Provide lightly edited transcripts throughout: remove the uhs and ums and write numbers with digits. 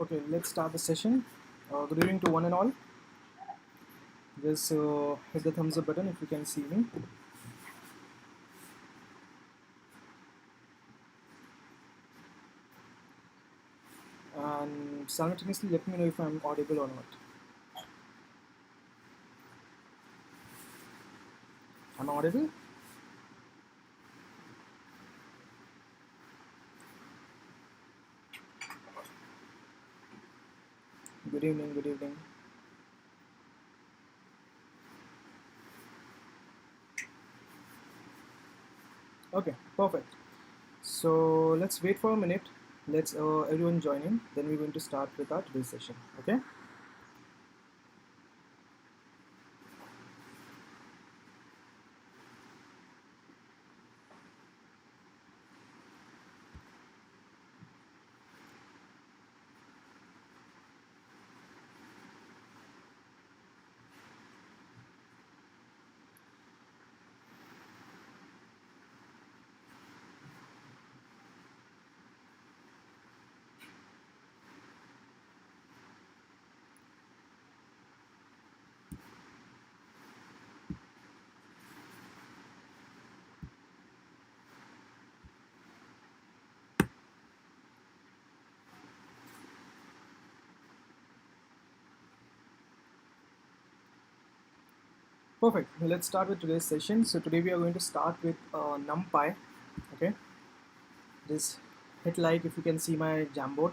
Okay, let's start the session. Good evening to one and all. Just hit the thumbs up button if you can see me. And simultaneously let me know if I'm audible or not. Am I audible? Good evening, good evening. Okay, perfect. So let's wait for a minute. Let's everyone join in. Then we're going to start with our today's session. Okay. Perfect. Let's start with today's session. So today we are going to start with NumPy. Okay. Just hit like if you can see my Jamboard.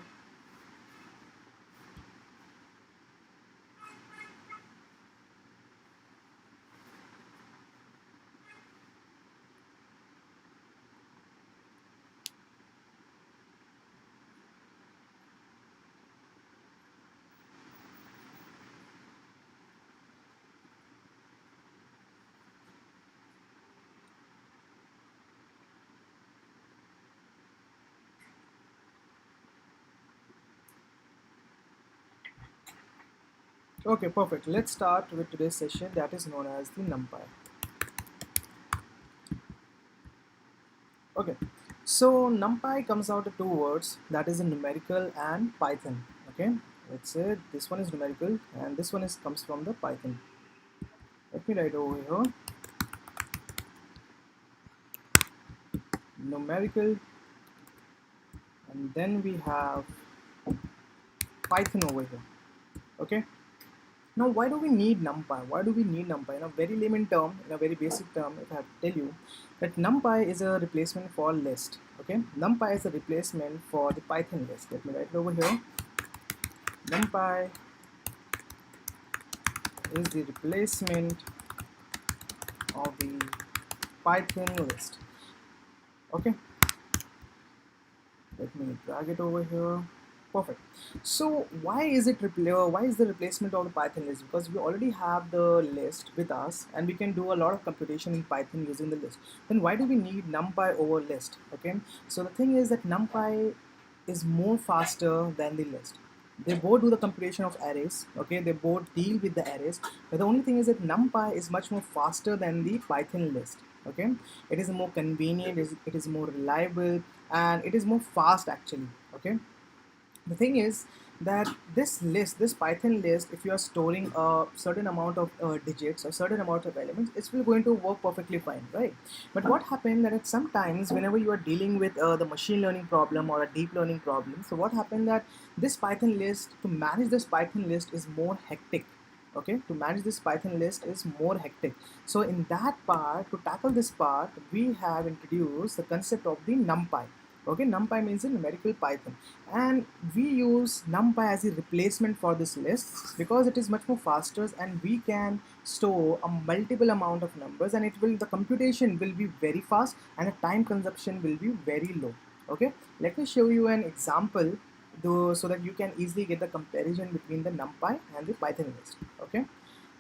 Okay, perfect. Let's start with today's session that is known as the NumPy. Okay, so NumPy comes out of two words, that is a numerical and Python. Okay, let's say this one is numerical and this one is comes from the Python. Let me write over here numerical, and then we have Python over here. Okay. Now, why do we need NumPy? Why do we need NumPy? In a very layman term, in a very basic term, if I have to tell you that NumPy is a replacement for list. Okay, NumPy is a replacement for the Python list. Let me write it over here. NumPy is the replacement of the Python list. Okay, let me drag it over here. Perfect. So why is the replacement of the Python list? Because we already have the list with us and we can do a lot of computation in Python using the list. Then why do we need NumPy over list? Okay, so the thing is that NumPy is more faster than the list. They both do the computation of arrays. Okay, they both deal with the arrays, but the only thing is that NumPy is much more faster than the Python list. Okay, it is more convenient, it is more reliable, and it is more fast actually. Okay, the thing is that this Python list, if you are storing a certain amount of digits or certain amount of elements, it's still going to work perfectly fine, right? But what happened that at sometimes whenever you are dealing with the machine learning problem or a deep learning problem, so what happened that this Python list, to manage this Python list is more hectic. Okay, to manage this Python list is more hectic. So in that part, to tackle this part, we have introduced the concept of the NumPy. Okay, NumPy means in numerical Python, and we use NumPy as a replacement for this list because it is much more faster and we can store a multiple amount of numbers, and the computation will be very fast and the time consumption will be very low. Okay, let me show you an example though, so that you can easily get the comparison between the NumPy and the Python list. Okay,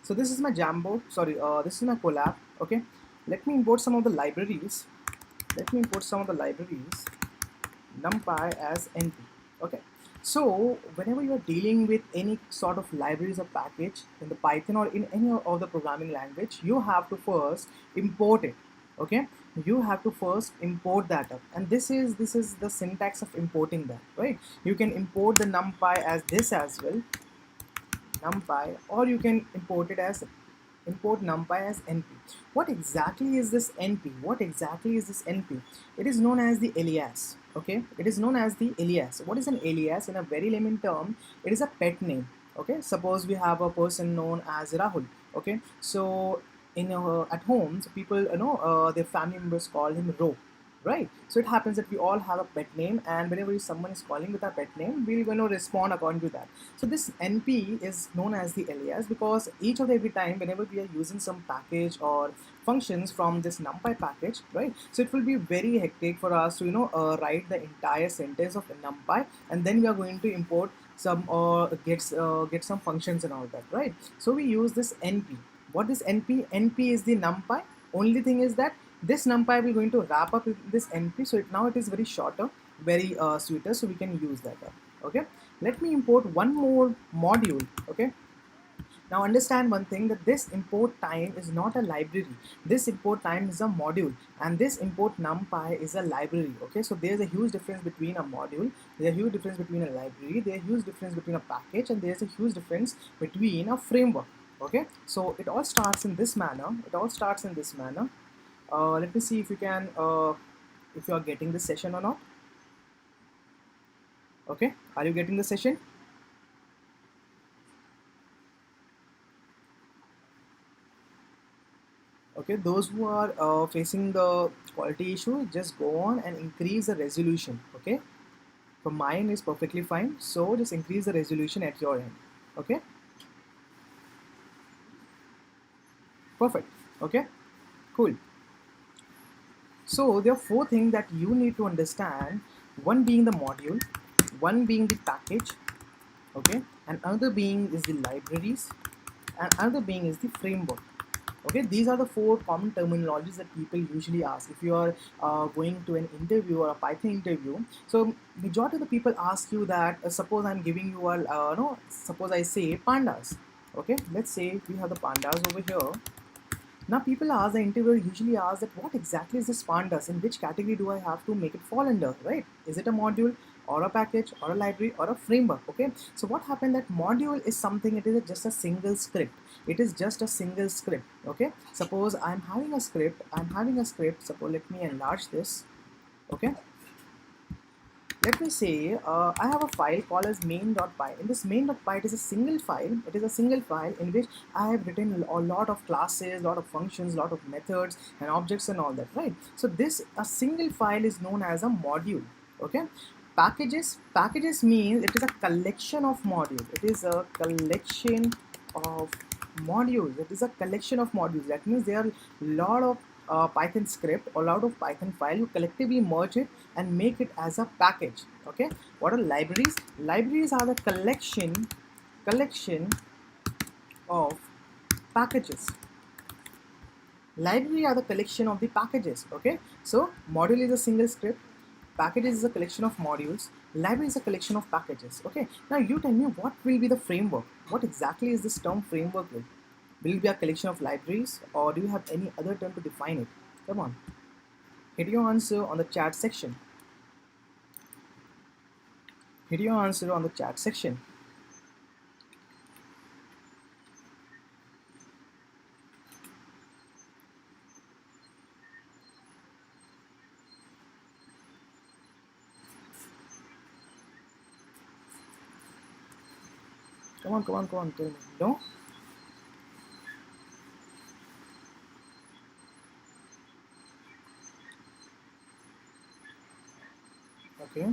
so this is my Jambo, sorry, this is my collab. Okay, let me import some of the libraries. NumPy as NP. Okay, so whenever you are dealing with any sort of libraries or package in the Python or in any of the programming language, you have to first import it. Okay, you have to first import that up, and this is the syntax of importing that, right? You can import the numpy as this as well, numpy, or you can import it as import numpy as np. What exactly is this np? What exactly is this np? It is known as the alias. Okay, it is known as the alias. What is an alias? In a very layman term, it is a pet name. Okay, suppose we have a person known as Rahul. Okay, so in at home, so people, their family members call him Ro, right? So it happens that we all have a pet name, and whenever someone is calling with our pet name, we're going to respond according to that. So this np is known as the alias because each of every time whenever we are using some package or functions from this numpy package, right? So it will be very hectic for us to write the entire sentence of numpy, and then we are going to import some or get some functions and all that, right? So we use this np. What is np is the numpy. Only thing is that this numpy will going to wrap up with this np, so now it is very shorter, very sweeter, so we can use that. Okay, let me import one more module. Okay, now understand one thing, that this import time is not a library. This import time is a module, and this import numpy is a library. Okay, so there's a huge difference between a module, there's a huge difference between a library, there's a huge difference between a package, and there's a huge difference between a framework. Okay, so it all starts in this manner. Let me see if you can if you are getting the session or not. Okay, are you getting the session? Okay, those who are facing the quality issue, just go on and increase the resolution. Okay, for mine is perfectly fine, so just increase the resolution at your end. Okay, perfect. Okay, cool. So there are four things that you need to understand. One being the module, one being the package, okay, and another being is the libraries, and another being is the framework. Okay, these are the four common terminologies that people usually ask if you are going to an interview or a Python interview. So majority of the people ask you that, suppose I'm giving you a no, suppose I say pandas. Okay, let's say we have the pandas over here. Now people ask, the interviewer usually asks that what exactly is this pandas, in which category do I have to make it fall under, right? Is it a module or a package or a library or a framework? Okay, so what happened, that module is something, it is just a single script. It is just a single script. Okay, suppose I'm having a script, suppose let me enlarge this. Okay, let me say I have a file called as main.py. In this main.py, it is a single file. It is a single file in which I have written a lot of classes, lot of functions, lot of methods and objects and all that, right? So this a single file is known as a module. Okay, packages means it is a collection of modules. It is a collection of modules. It is a collection of modules. That means there are a lot of Python script or lot of Python file. You collectively merge it and make it as a package. Okay, what are libraries? Libraries are the collection of packages. Library are the collection of the packages. Okay, so module is a single script, packages is a collection of modules, library is a collection of packages. Okay, now you tell me, what will be the framework? What exactly is this term framework will it be a collection of libraries, or do you have any other term to define it? Come on, hit your answer on the chat section. Hit your answer on the chat section. Come on, tell me. No? Okay.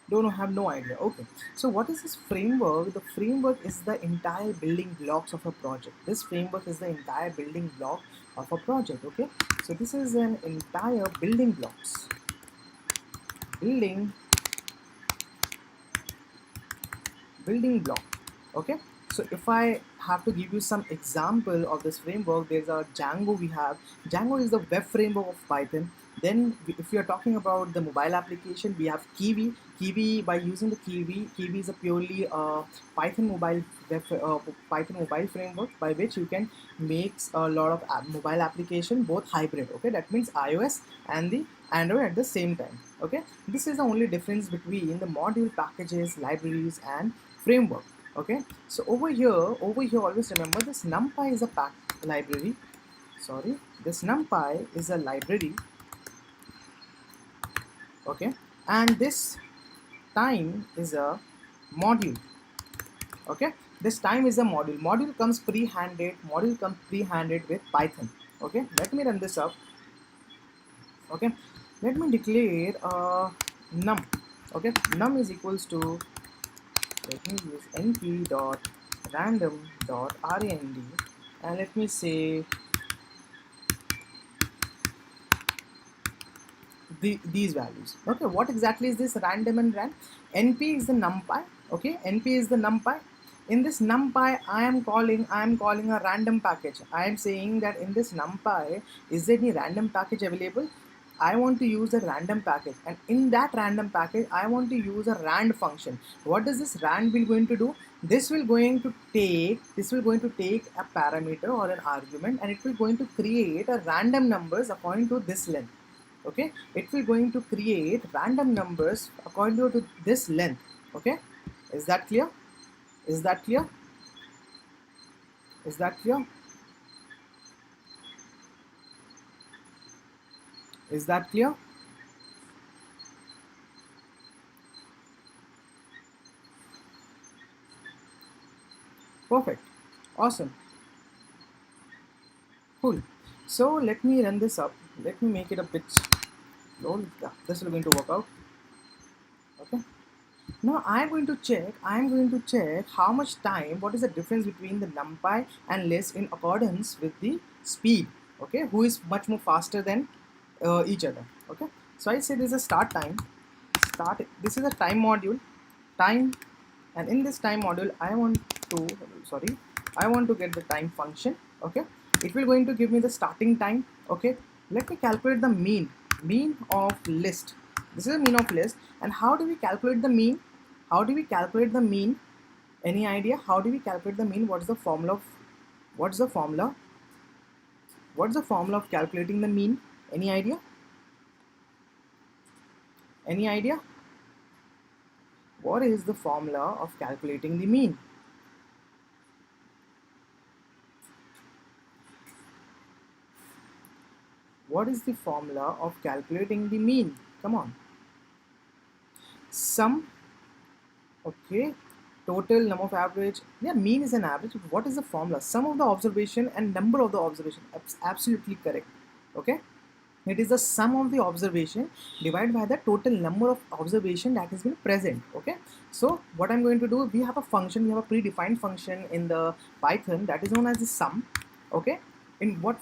Don't have no idea. Okay, so what is this framework? The framework is the entire building blocks of a project. This framework is the entire building block of a project. Okay, so this is an entire building blocks, building block. Okay, so if I have to give you some example of this framework, there's a Django. We have Django is the web framework of Python. Then if we are talking about the mobile application, we have Kiwi. Kiwi, by using the Kiwi is a purely Python mobile Python mobile framework by which you can make a lot of mobile application, both hybrid. Okay, that means iOS and the Android at the same time. Okay, this is the only difference between the module, packages, libraries, and framework. Okay, so over here, always remember this NumPy is a library. Sorry, this NumPy is a library. Okay, and this time is a module. Okay, this time is a module comes pre-handed with Python. Okay, let me run this up. Okay, let me declare num. Okay, num is equals to, let me use np dot random dot rand, and let me say these values. Okay, what exactly is this random and rand? Np is the numpy. Okay, np is the numpy. In this numpy, I am calling a random package. I am saying that in this numpy, is there any random package available? I want to use a random package, and in that random package I want to use a rand function. What does this rand will going to do? This will going to take a parameter or an argument, and it will going to create a random numbers according to this length. Okay, it will going to create random numbers according to this length. Okay, is that clear? Is that clear? Is that clear? Is that clear? Perfect. Awesome. Cool. So let me run this up. Let me make it a bit slow. Yeah, this is going to work out. Okay. Now I'm going to check how much time, what is the difference between the numpy and list in accordance with the speed. Okay, who is much more faster than each other. Okay, so I say this is a start time. This is a time module, time, and in this time module I want to get the time function. Okay, it will going to give me the starting time. Okay, let me calculate the mean of list. This is a mean of list. And how do we calculate the mean? Any idea how do we calculate the mean? What's the formula of calculating the mean? Any idea? What is the formula of calculating the mean? What is the formula of calculating the mean? Come on. Sum. Okay. Total, number of average. Yeah, mean is an average. What is the formula? Sum of the observation and number of the observation. Absolutely correct. Okay. It is the sum of the observation divided by the total number of observation that has been present. Okay. So what I'm going to do, we have a predefined function in the Python that is known as the sum. Okay. In what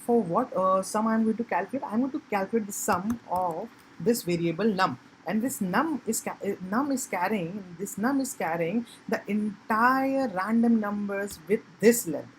sum I'm going to calculate? I'm going to calculate the sum of this variable num, and this num is carrying the entire random numbers with this length.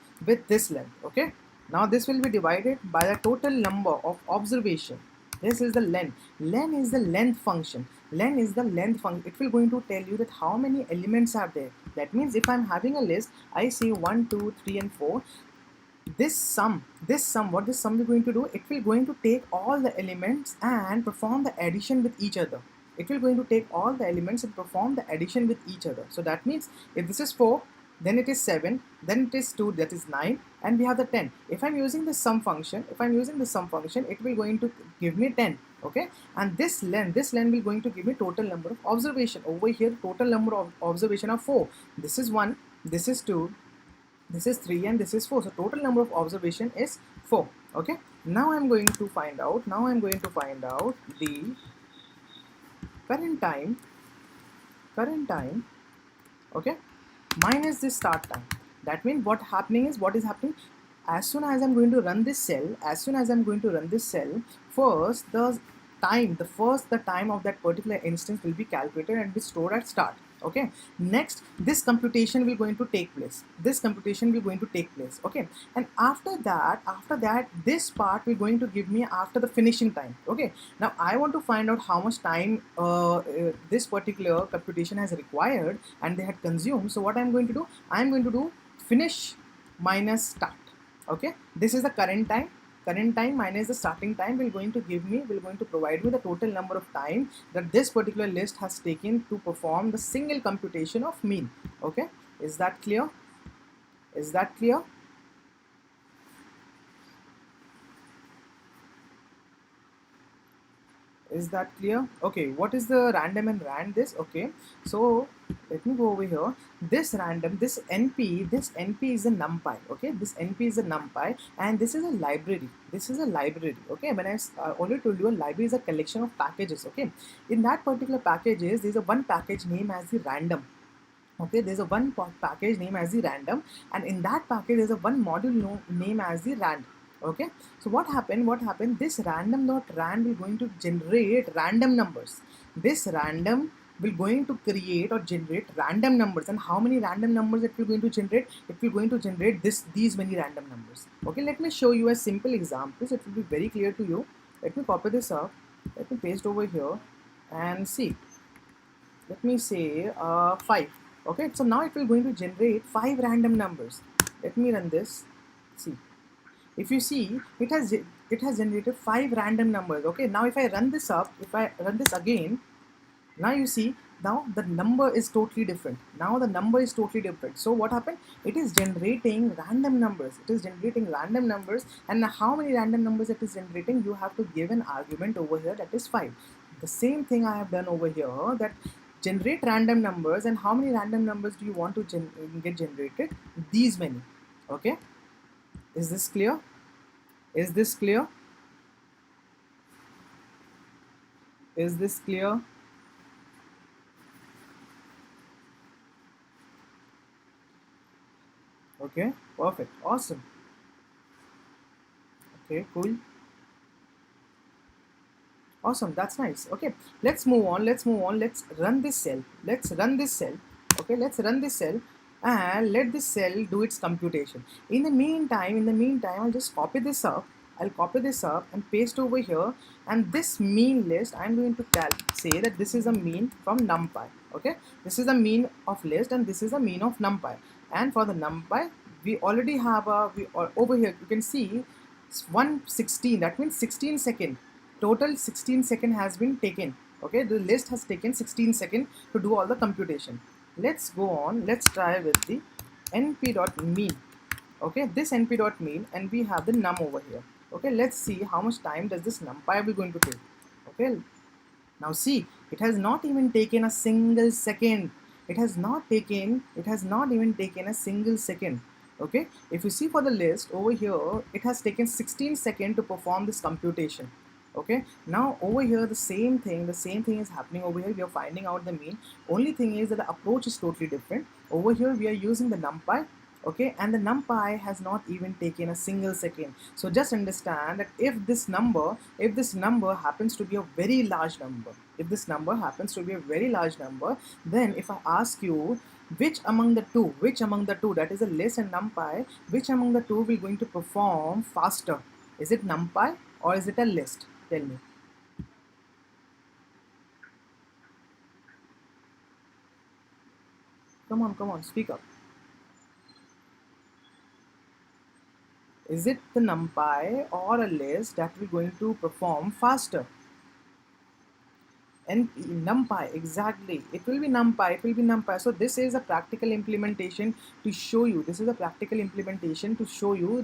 Okay, now this will be divided by the total number of observation. This is the len. Len is the length function. It will going to tell you that how many elements are there. That means if I'm having a list, I say 1 2 3 and 4. What this sum is going to do, it will going to take all the elements and perform the addition with each other. It will going to take all the elements and perform the addition with each other. So that means if this is 4, then it is 7, then it is 2, that is 9, and we have the 10. If I'm using the sum function, it will going to give me 10. Okay, and this len will going to give me total number of observation. Over here, total number of observation are 4. This is 1, this is 2, this is 3, and this is 4. So total number of observation is 4. Okay, now I'm going to find out the current time, okay, minus this start time. That means what is happening, as soon as I'm going to run this cell, first the time of that particular instance will be calculated and be stored at start. Okay, next this computation will going to take place, this computation will going to take place. Okay, and after that this part will going to give me after the finishing time. Okay, now I want to find out how much time this particular computation has required and they had consumed. So what I'm going to do, I'm going to do finish minus start. Okay, this is the current time minus the starting time will going to provide me the total number of time that this particular list has taken to perform the single computation of mean. Okay, is that clear? Is that clear? Is that clear? Okay, what is the random and rand this? Okay, so let me go over here. This random, this np is a numpy. Okay, this np is a numpy, and this is a library. This is a library. Okay, when I already told you, a library is a collection of packages. Okay, in that particular packages there's a one package name as the random. Okay, there's a one package name as the random, and in that package there's a one module name as the rand. Okay, so what happened, this random dot rand will going to generate random numbers. This random will going to create or generate random numbers. And how many random numbers it will going to generate? It will going to generate these many random numbers. Okay, let me show you a simple example so it will be very clear to you. Let me copy this up, let me paste over here and see. Let me say 5. Okay, so now it will going to generate 5 random numbers. Let me run this. See, if you see, it has generated 5 random numbers. Okay, now if I run this up, if I run this again, now you see, now the number is totally different. Now the number is totally different. So what happened? It is generating random numbers. It is generating random numbers. And how many random numbers it is generating? You have to give an argument over here, that is 5. The same thing I have done over here, that generate random numbers. And how many random numbers do you want to get generated? These many. Okay, is this clear? Is this clear? Is this clear? Okay, perfect, awesome. Okay, cool, awesome, that's nice. Okay, let's move on, let's run this cell, okay, let's run this cell and let this cell do its computation. In the meantime I'll just copy this up, and paste over here. And this mean list, I'm going to say that this is a mean from NumPy. Okay, this is the mean of list and this is the mean of NumPy. And for the NumPy, we already have over here you can see it's 116, that means 16 second. Total 16 second has been taken. Okay, the list has taken 16 second to do all the computation. Let's go on, let's try with the np.mean. Okay, this np.mean, and we have the num over here. Okay, let's see how much time does this numpy be going to take. Okay, now see, it has not even taken a single second. It has not even taken a single second. Okay, if you see for the list over here, it has taken 16 seconds to perform this computation. Okay, now over here the same thing is happening over here. We are finding out the mean. Only thing is that the approach is totally different. Over here we are using the numpy. Okay, and the numpy has not even taken a single second. So just understand that if this number happens to be a very large number, then if I ask you which among the two, that is a list and numpy, which among the two will going to perform faster? Is it numpy or is it a list? Tell me. Come on, speak up. Is it the numpy or a list that will going to perform faster? And NumPy, exactly, it will be NumPy. So this is a practical implementation to show you,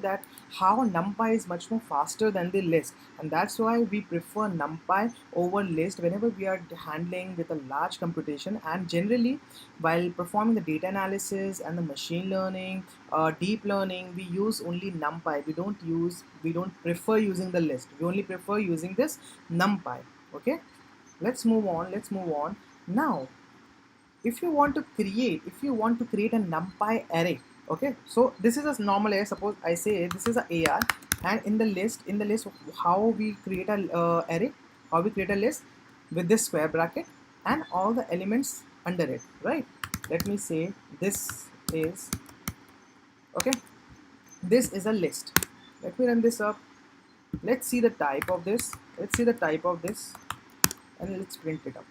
that how NumPy is much more faster than the list. And that's why we prefer NumPy over list whenever we are handling with a large computation. And generally while performing the data analysis and the machine learning, deep learning, we use only NumPy. We don't prefer using the list. We only prefer using this NumPy. Okay, let's move on now. If you want to create a numpy array. Okay, so this is a normal array. Suppose I say this is a AR, and in the list how we create a array, how we create a list with this square bracket and all the elements under it, right? Let me say this is, okay, this is a list. Let me run this up. Let's see the type of this. Let's see the type of this, and let's print it up.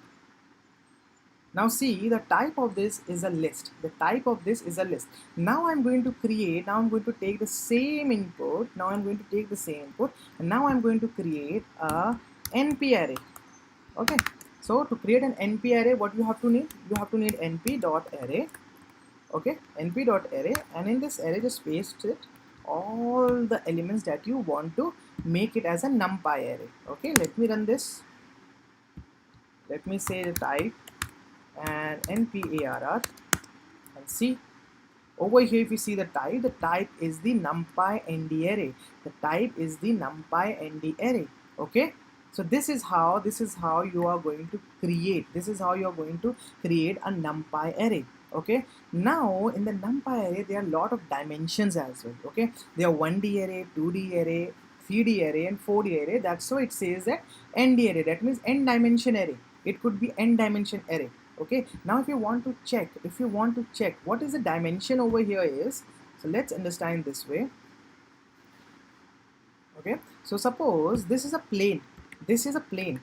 Now see, the type of this is a list. The type of this is a list. Now I'm going to create, now I'm going to take the same input. Now I'm going to take the same input, and now I'm going to create a NP array. Okay. So to create an NP array, what you have to need? You have to need np.array. Okay, np.array, and in this array just paste it all the elements that you want to make it as a NumPy array. Okay, let me run this. Let me say the type and nparr, and see over here. If you see the type is the NumPy nd array. The type is the NumPy nd array. Okay, so this is how you are going to create, a NumPy array. Okay, now in the NumPy array there are a lot of dimensions as well. Okay, there are 1D array, 2D array, 3D array, and 4D array. That's why it says that nd array. That means n dimension array. It could be n dimension array. Okay, now if you want to check what is the dimension over here is, so let's understand this way. Okay, so suppose this is a plane, this is a plane,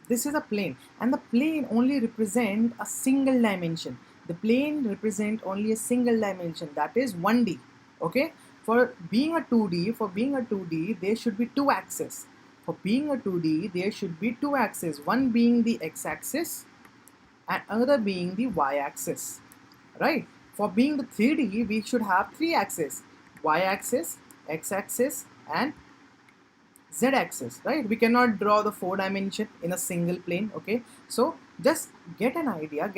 this is a plane, and the plane only represent a single dimension. The plane represent only a single dimension, that is 1D. Okay, for being a 2D, there should be two axes. For being a 2D, there should be two axes, one being the x-axis and another being the y-axis, right? For being the 3D, we should have three axes: y-axis, x-axis, and z-axis, right? We cannot draw the 4 dimension in a single plane. Okay, so just get an idea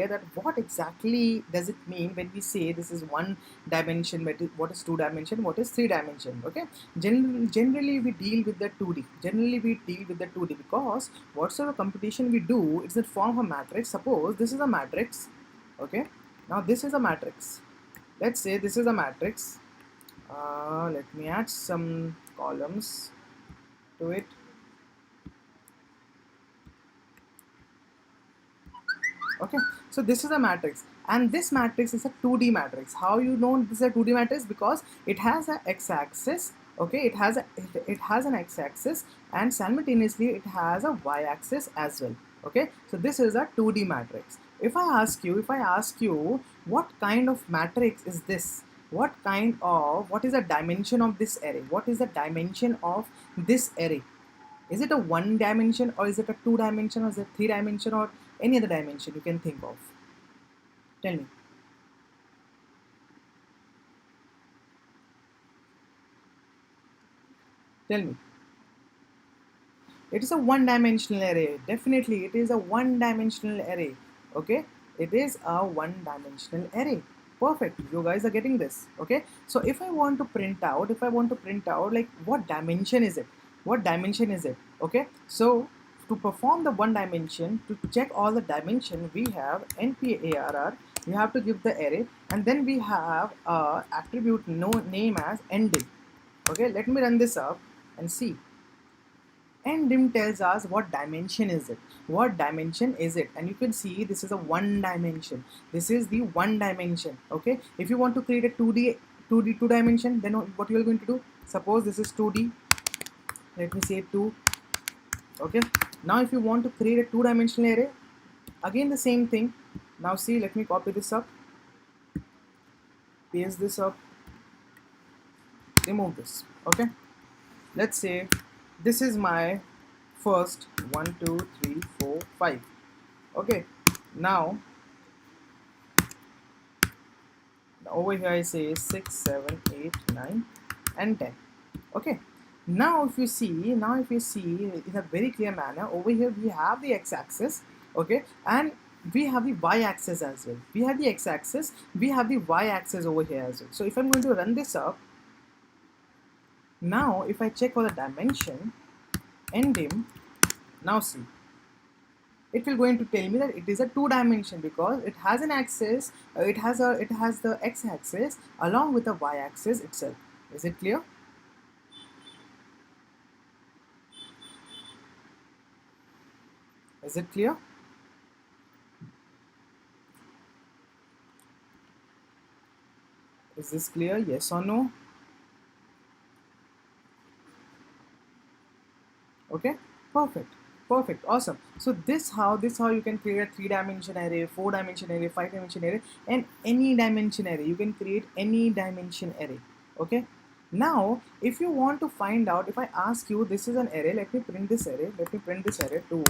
that what exactly does it mean when we say this is 1 dimension, what is 2 dimension, what is 3 dimension. Okay, generally we deal with the 2D. Because whatsoever computation we do, it's in the form of a matrix. Suppose this is a matrix. Okay, now this is a matrix. Let's say this is a matrix. Let me add some columns to it. Okay, so this is a matrix, and this matrix is a 2D matrix. How you know this is a 2D matrix? Because it has an x-axis. Okay, it has an x-axis, and simultaneously it has a y-axis as well. Okay, so this is a 2D matrix. If I ask you what kind of matrix is this, what is the dimension of this array, what is the dimension of this array? Is it a 1 dimension, or is it a 2 dimension, or is it 3 dimension, or any other dimension you can think of? Tell me. Tell me. It is a 1-dimensional array. Definitely, it is a 1-dimensional array. Okay, it is a 1-dimensional array. Perfect. You guys are getting this. Okay. So if I want to print out, like what dimension is it? What dimension is it? Okay. So to perform the 1 dimension, to check all the dimension, we have nparr. We have to give the array, and then we have a attribute name as ndim. Okay. Let me run this up and see. Ndim tells us what dimension is it. And you can see this is a 1 dimension. This is the 1 dimension. Okay, if you want to create a 2 dimension, then what you are going to do? Suppose this is 2D. Let me say 2. Okay, now if you want to create a 2-dimensional array, again the same thing. Now see, let me copy this up, paste this up, remove this. Okay, let's say this is my first 1 2 3 4 5. Okay, now over here I say 6 7 8 9 and 10. Okay, now if you see in a very clear manner, over here we have the x-axis. Okay, and we have the y-axis as well. We have the x-axis, we have the y-axis over here as well. So if I'm going to run this up now, if I check for the dimension ndim, now see, it will going to tell me that it is a 2 dimension, because it has an axis. It has the x-axis along with the y-axis itself. Is it clear? Is it clear? Is this clear? Yes or no? Okay, perfect, perfect, awesome. So this how you can create a 3-dimension array, 4-dimension array, 5-dimension array, and any dimension array. You can create any dimension array. Okay, now if you want to find out, if I ask you, this is an array, let me print this array, too.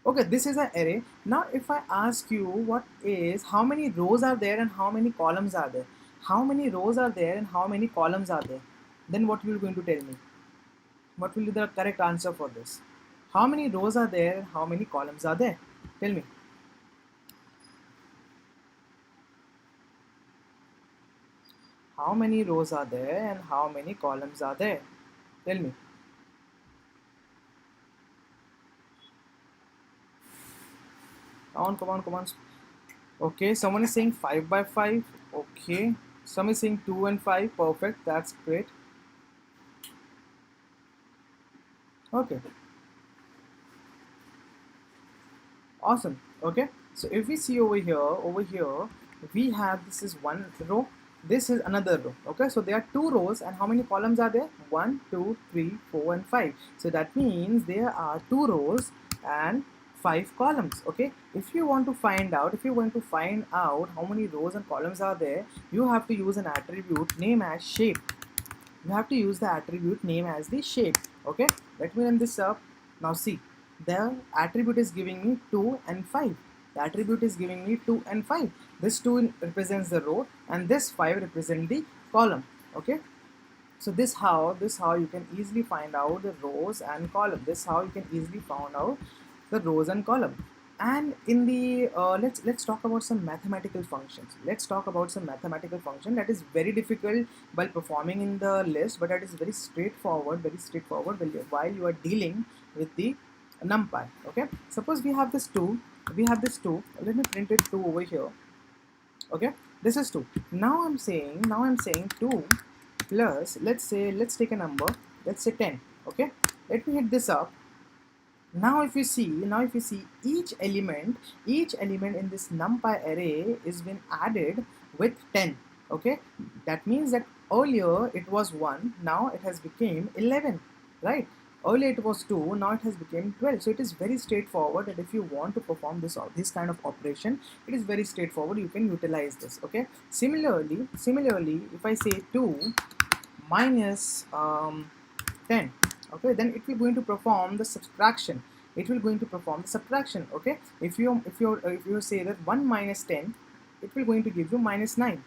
Okay, this is an array. Now if I ask you, what is, how many rows are there and how many columns are there, how many rows are there and how many columns are there, then what you are going to tell me? What will be the correct answer for this? How many rows are there and how many columns are there? Tell me. How many rows are there and how many columns are there? Tell me. Come on, come on, come on. Okay, someone is saying 5 by 5. Okay. Some is saying 2 and 5. Perfect. That's great. Okay. Awesome. Okay, so if we see over here we have, this is one row, this is another row. Okay, so there are two rows and how many columns are there? 1, 2, 3, 4 and 5. So that means there are two rows and 5 columns. Okay, if you want to find out, how many rows and columns are there, you have to use an attribute name as shape. You have to use the attribute name as the shape. Okay, let me run this up. Now see, the attribute is giving me 2 and 5. The attribute is giving me 2 and 5. This 2 represents the row and this 5 represents the column. Okay, so this how you can easily find out the rows and column. This how you can easily find out the rows and column. And in the let's talk about some mathematical functions. Let's talk about some mathematical function that is very difficult while performing in the list, but that is very straightforward while you are dealing with the NumPy. Okay, suppose we have this 2. Let me print it 2 over here. Okay, this is 2. Now I'm saying 2 plus, let's take a number, let's say 10. Okay, let me hit this up. Now if you see each element in this NumPy array is been added with 10. Okay, that means that earlier it was 1, now it has become 11, right? Earlier it was 2, now it has become 12. So it is very straightforward that if you want to perform this kind of operation, it is very straightforward. You can utilize this. Okay, similarly if I say 2 minus 10, okay, then it will going to perform the subtraction. Okay, if you say that 1 minus 10, it will going to give you minus 9,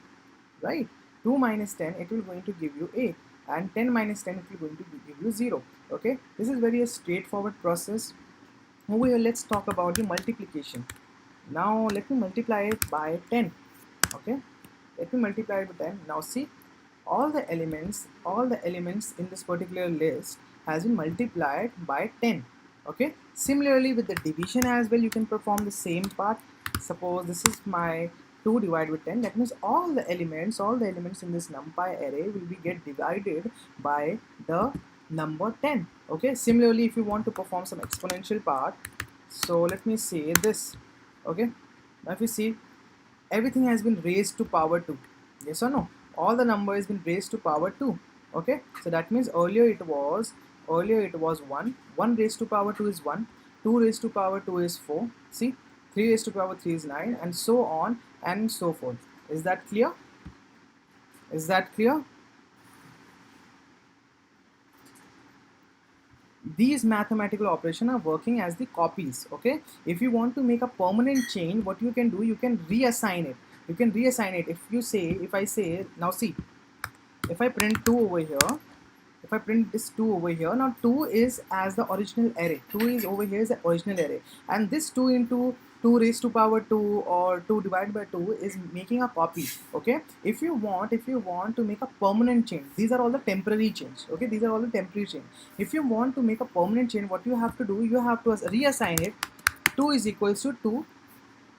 right? 2 minus 10, it will going to give you 8, and 10 minus 10, it will going to give you 0. Okay, this is very a straightforward process. Over here, let's talk about the multiplication. Now let me multiply it by 10. Okay, let me multiply it by 10. Now see, all the elements in this particular list has been multiplied by 10. Okay, similarly with the division as well, you can perform the same part. Suppose this is my 2 divided with 10. That means all the elements in this NumPy array will be get divided by the number 10. Okay, similarly if you want to perform some exponential part, so let me say this. Okay, now if you see, everything has been raised to power 2. Yes or no? All the number has been raised to power 2. Okay, so that means earlier it was 1. 1 raised to power 2 is 1. 2 raised to power 2 is 4. See, 3 raised to power 3 is 9, and so on and so forth. Is that clear? These mathematical operations are working as the copies. Okay, if you want to make a permanent change, what you can do, you can reassign it. If I say, now see, if I print 2 over here, if I print this 2 over here, now 2 is as the original array. 2 is over here is the original array, and this 2 into 2 raised to power 2 or 2 divided by 2 is making a copy. Okay, if you want to make a permanent change, these are all the temporary change. Okay, these are all the temporary change. If you want to make a permanent change, what you have to do, you have to reassign it. 2 is equals to 2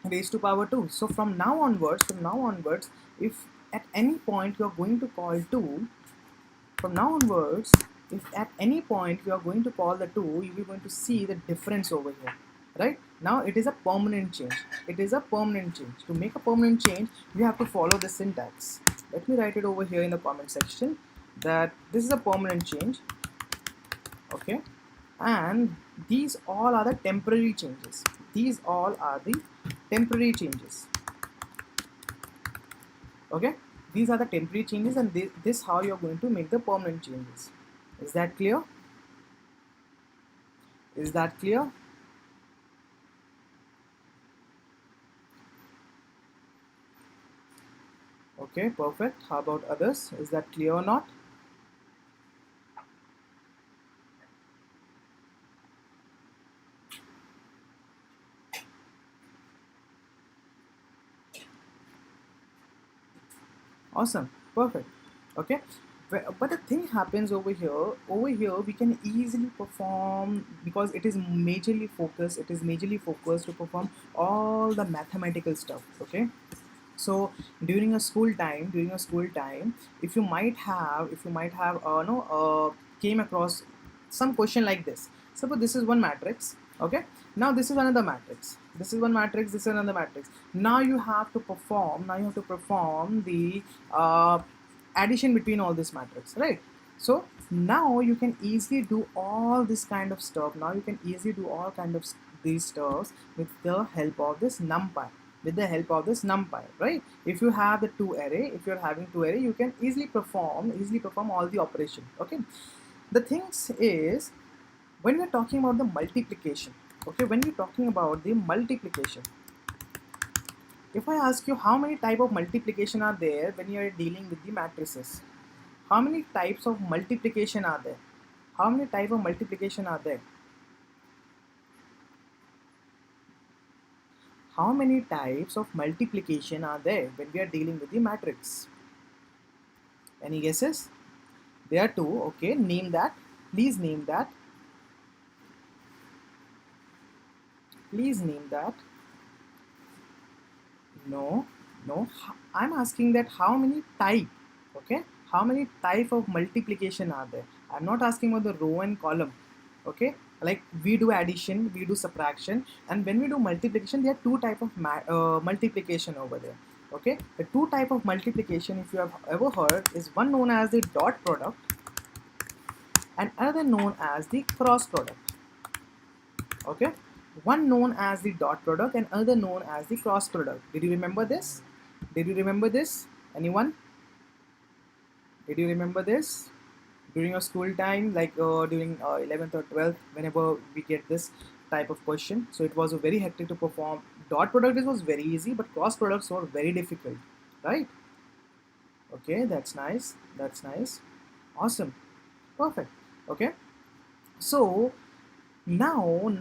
raised to power 2. So from now onwards, if at any point you are going to call 2, from now onwards, if at any point you are going to call the 2, you are going to see the difference over here, right? Now it is a permanent change. It is a permanent change. To make a permanent change, you have to follow the syntax. Let me write it over here in the comment section that this is a permanent change. Okay, and these all are the temporary changes. These all are the temporary changes. Okay, these are the temporary changes, and this how you're going to make the permanent changes. Is that clear? Is that clear? Okay, perfect. How about others? Is that clear or not? Awesome, perfect. Okay, but the thing happens over here. Over here, we can easily perform because it is majorly focused. It is majorly focused to perform all the mathematical stuff. Okay, so during a school time, if you might have no came across some question like this. Suppose this is one matrix. Okay, now this is another matrix. This is one matrix, this is another matrix. Now you have to perform the addition between all this matrix, right? So now you can easily do all this kind of stuff. Now you can easily do all kind of these stuffs with the help of this NumPy. With the help of this NumPy, right? If you have the two array, if you're having two array, you can easily perform all the operation. Okay. The things is when we're talking about the multiplication. Okay, when we're talking about the multiplication, if I ask you how many type of multiplication are there when you are dealing with the matrices, how many types of multiplication are there? How many type of multiplication are there? How many types of multiplication are there when we are dealing with the matrix? Any guesses? There are two. Okay, name that. Please name that. Please name that. No, no. I'm asking that how many type. Okay, how many type of multiplication are there? I'm not asking about the row and column. Okay, like we do addition, we do subtraction, and when we do multiplication, there are two type of multiplication over there. Okay, the two type of multiplication, if you have ever heard, is one known as the dot product and another known as the cross product. Okay, one known as the dot product and other known as the cross product. Did you remember this? Did you remember this? Anyone? Did you remember this during your school time, like during 11th or 12th, whenever we get this type of question? So it was a very hectic to perform. Dot product was very easy, but cross products were very difficult, right? Okay, that's nice. That's nice. Awesome. Perfect. Okay. So now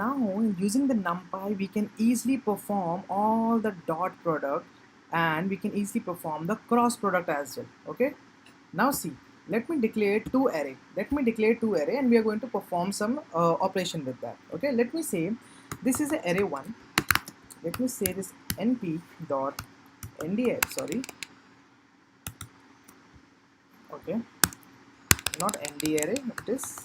using the NumPy, we can easily perform all the dot product and we can easily perform the cross product as well. Okay. Now see, let me declare two array. Let me declare two array and we are going to perform some operation with that. Okay. Let me say this is a array 1. Let me say this np dot ndi. Sorry. Okay. Not nd array. It is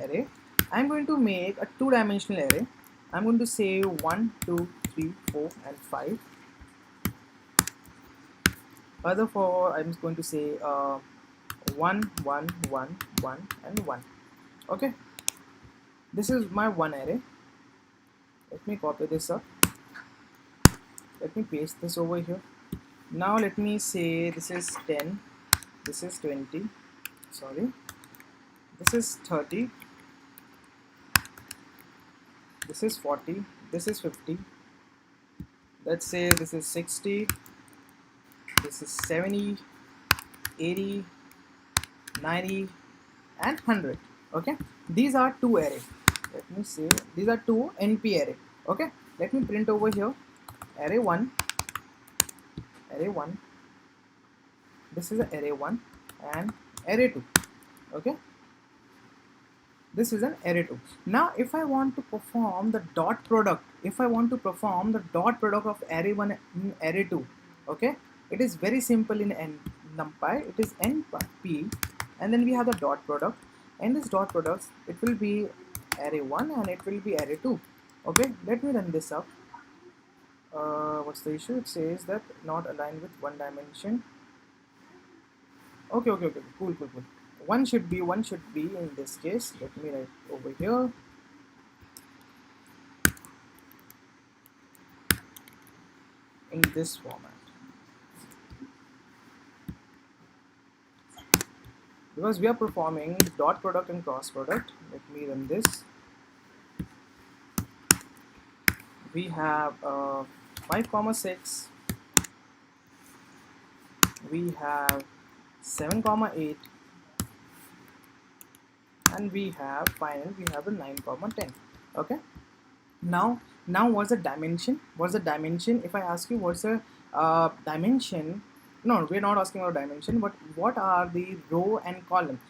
array. I'm going to make a two-dimensional array. I'm going to say 1, 2, 3, 4, and 5. Other four, I'm going to say 1, 1, 1, 1, and 1. Okay. This is my one array. Let me copy this up. Let me paste this over here. Now let me say this is 10. This is 20. Sorry. This is 30. This is 40, this is 50, let's say this is 60, this is 70, 80, 90, and 100. Okay, these are two array. Let me say these are two NP array. Okay, let me print over here array 1, array 1. This is an array 1 and array 2. Okay, this is an array 2. Now if I want to perform the dot product, of array 1 and array 2, okay, it is very simple in NumPy. It is np and then we have the dot product, and this dot product, it will be array 1 and it will be array 2. Okay, let me run this up. What's the issue? It says that not aligned with one dimension. Okay, okay, okay, cool, cool, cool. One should be in this case. Let me write over here. In this format, because we are performing dot product and cross product. Let me run this. We have 5 comma 6, we have 7 comma 8, and we have finally we have a 9 comma 10. Okay, now what's the dimension? What's the dimension? If I ask you what's the dimension, no, we're not asking about dimension, but what are the row and column?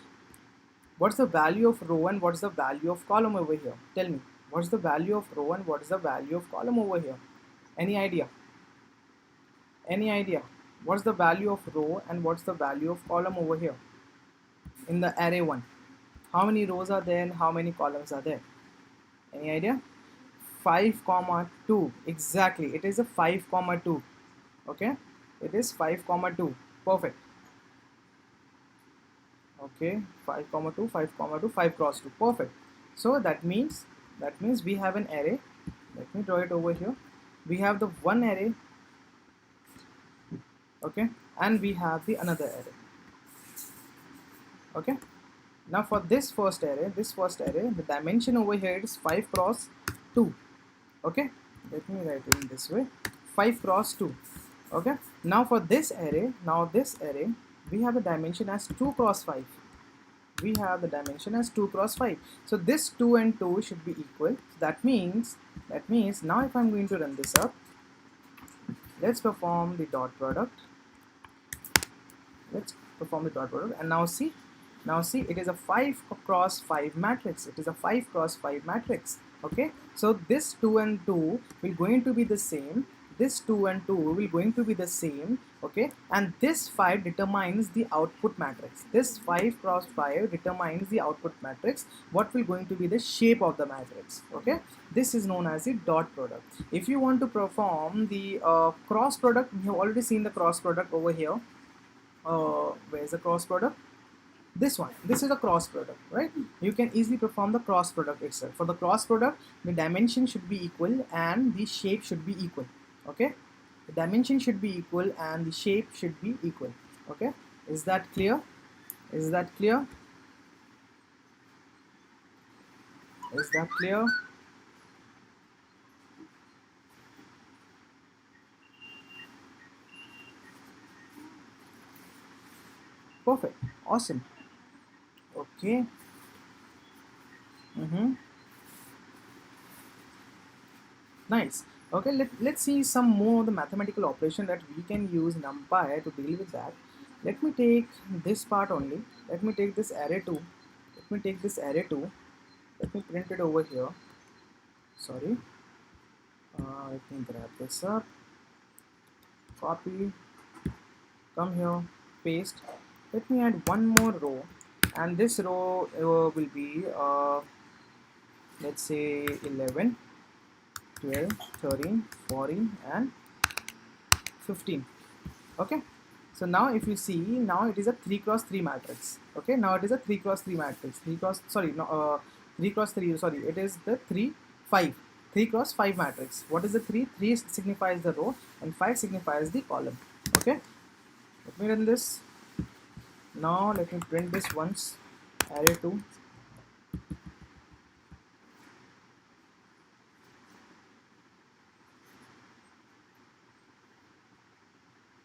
What's the value of row and what's the value of column over here? Tell me, what's the value of row and what's the value of column over here? Any idea? Any idea? What's the value of row and what's the value of column over here in the array 1? How many rows are there and how many columns are there? Any idea? 5 comma 2. Exactly, it is a 5 comma 2. Okay, it is 5 comma 2. Perfect. Okay, 5 comma 2, 5 comma 2, 5 cross 2. Perfect. So that means we have an array. Let me draw it over here. We have the one array, okay, and we have the another array. Okay, now for this first array, the dimension over here is 5 cross 2. Okay, let me write it in this way, 5 cross 2. Okay, now for this array, we have the dimension as 2 cross 5. We have the dimension as 2 cross 5. So this 2 and 2 should be equal. So that means now if I'm going to run this up, let's perform the dot product. And now see, it is a 5 cross 5 matrix. It is a 5 cross 5 matrix. Okay, so this 2 and 2 will going to be the same. This 2 and 2 will going to be the same. Okay, and this 5 determines the output matrix. This 5 cross 5 determines the output matrix. What will going to be the shape of the matrix? Okay, this is known as the dot product. If you want to perform the cross product, we have already seen the cross product over here. Where's the cross product? This one. This is a cross product, right? You can easily perform the cross product itself. For the cross product, the dimension should be equal and the shape should be equal. Okay, the dimension should be equal and the shape should be equal. Okay, is that clear? Is that clear? Is that clear? Perfect. Awesome. Okay. Nice. Okay, let's see some more of the mathematical operation that we can use NumPy to deal with that. Let me take this part only. Let me take this array 2. Let me take this array 2. Let me print it over here. Sorry. Let me grab this up. Copy. Come here. Paste. Let me add one more row. And this row will be, let's say 11. 12, 13, 14 and 15. Okay, so now if you see, now it is a 3 cross 3 matrix. Okay, now it is a 3 cross 3 matrix. 3 cross, sorry, no, 3 cross 3, sorry, it is the 3 5. 3 cross 5 matrix. What is the 3? 3 signifies the row and 5 signifies the column. Okay, let me run this. Now let me print this once. Array 2.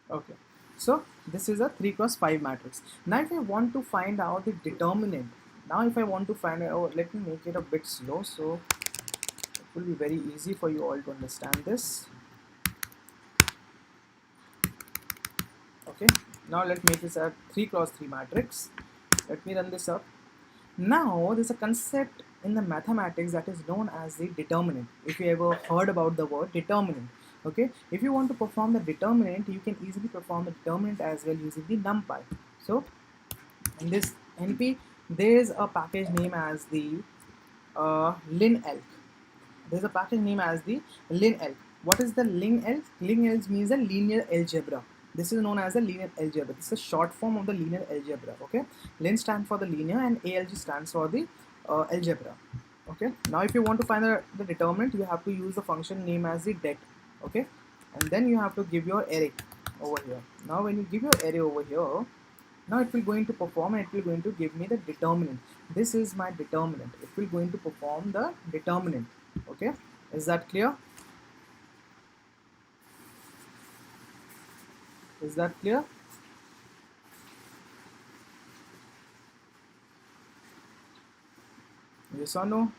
Okay, so this is a 3 cross 5 matrix. Now if I want to find out the determinant, let me make it a bit slow so it will be very easy for you all to understand this. Okay, now let's make this a 3 cross 3 matrix. Let me run this up. Now there's a concept in the mathematics that is known as the determinant. If you ever heard about the word determinant. Okay, if you want to perform the determinant, you can easily perform the determinant as well using the NumPy. So in this NP, there is a package name as the linalg. There's a package name as the linalg. What is the linalg? Linalg means a linear algebra. This is known as the linear algebra. This is a short form of the linear algebra. Okay, lin stands for the linear and alg stands for the algebra. Okay, now if you want to find the determinant, you have to use the function name as the det. Okay, and then you have to give your array over here. Now when you give your array over here, now it will going to perform and it will going to give me the determinant. This is my determinant. It will going to perform the determinant. Okay, is that clear? Is that clear? Yes or no?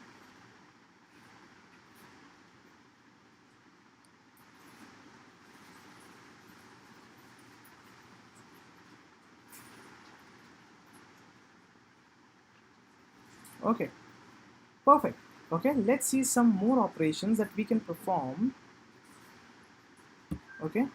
Okay, perfect. Okay, let's see some more operations that we can perform. Okay,